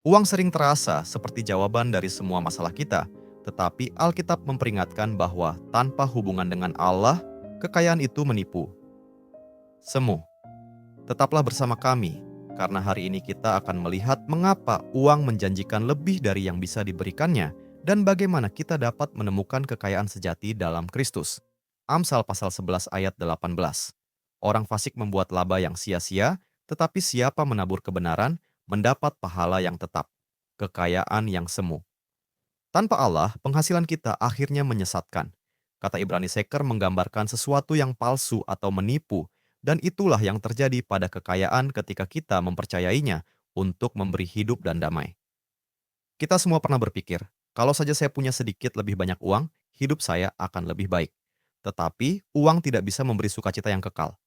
Uang sering terasa seperti jawaban dari semua masalah kita, tetapi Alkitab memperingatkan bahwa tanpa hubungan dengan Allah, kekayaan itu menipu. Semu, tetaplah bersama kami, karena hari ini kita akan melihat mengapa uang menjanjikan lebih dari yang bisa diberikannya dan bagaimana kita dapat menemukan kekayaan sejati dalam Kristus. Amsal pasal 11 ayat 18. Orang fasik membuat laba yang sia-sia, tetapi siapa menabur kebenaran mendapat pahala yang tetap. Kekayaan yang semu. Tanpa Allah, penghasilan kita akhirnya menyesatkan. Kata Ibrani Seker menggambarkan sesuatu yang palsu atau menipu, dan itulah yang terjadi pada kekayaan ketika kita mempercayainya untuk memberi hidup dan damai. Kita semua pernah berpikir, kalau saja saya punya sedikit lebih banyak uang, hidup saya akan lebih baik. Tetapi, uang tidak bisa memberi sukacita yang kekal.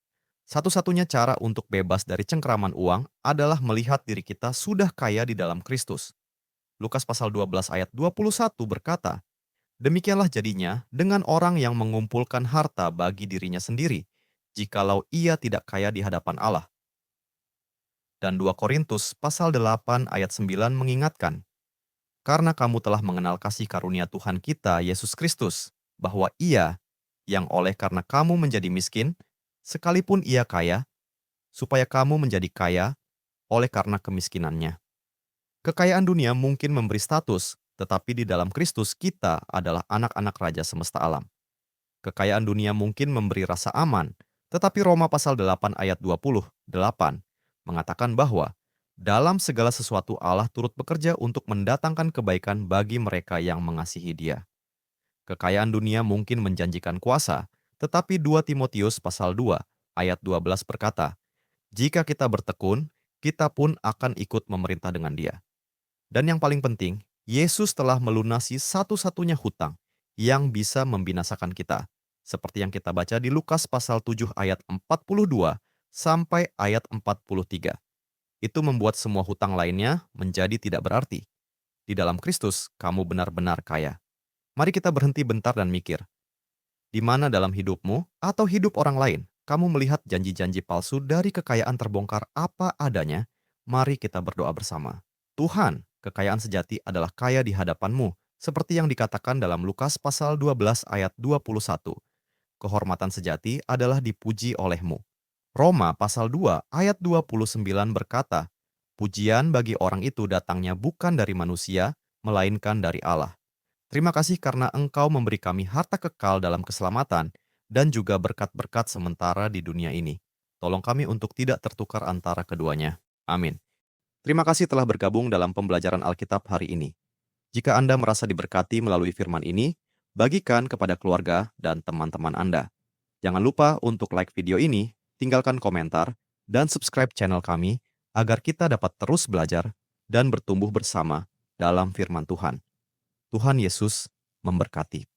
Satu-satunya cara untuk bebas dari cengkeraman uang adalah melihat diri kita sudah kaya di dalam Kristus. Lukas pasal 12 ayat 21 berkata, "Demikianlah jadinya dengan orang yang mengumpulkan harta bagi dirinya sendiri, jikalau ia tidak kaya di hadapan Allah." Dan 2 Korintus pasal 8 ayat 9 mengingatkan, "Karena kamu telah mengenal kasih karunia Tuhan kita Yesus Kristus, bahwa Ia yang oleh karena kamu menjadi miskin, sekalipun Ia kaya, supaya kamu menjadi kaya oleh karena kemiskinannya." Kekayaan dunia mungkin memberi status, tetapi di dalam Kristus kita adalah anak-anak Raja semesta alam. Kekayaan dunia mungkin memberi rasa aman, tetapi Roma pasal 8 ayat 28 mengatakan bahwa dalam segala sesuatu Allah turut bekerja untuk mendatangkan kebaikan bagi mereka yang mengasihi Dia. Kekayaan dunia mungkin menjanjikan kuasa, tetapi 2 Timotius pasal 2 ayat 12 berkata, "Jika kita bertekun, kita pun akan ikut memerintah dengan Dia." Dan yang paling penting, Yesus telah melunasi satu-satunya hutang yang bisa membinasakan kita. Seperti yang kita baca di Lukas pasal 7 ayat 42 sampai ayat 43. Itu membuat semua hutang lainnya menjadi tidak berarti. Di dalam Kristus, kamu benar-benar kaya. Mari kita berhenti bentar dan mikir, di mana dalam hidupmu atau hidup orang lain, kamu melihat janji-janji palsu dari kekayaan terbongkar apa adanya? Mari kita berdoa bersama. Tuhan, kekayaan sejati adalah kaya di hadapan-Mu, seperti yang dikatakan dalam Lukas pasal 12 ayat 21. Kehormatan sejati adalah dipuji oleh-Mu. Roma pasal 2 ayat 29 berkata, "Pujian bagi orang itu datangnya bukan dari manusia, melainkan dari Allah." Terima kasih karena Engkau memberi kami harta kekal dalam keselamatan dan juga berkat-berkat sementara di dunia ini. Tolong kami untuk tidak tertukar antara keduanya. Amin. Terima kasih telah bergabung dalam pembelajaran Alkitab hari ini. Jika Anda merasa diberkati melalui firman ini, bagikan kepada keluarga dan teman-teman Anda. Jangan lupa untuk like video ini, tinggalkan komentar, dan subscribe channel kami agar kita dapat terus belajar dan bertumbuh bersama dalam firman Tuhan. Tuhan Yesus memberkati.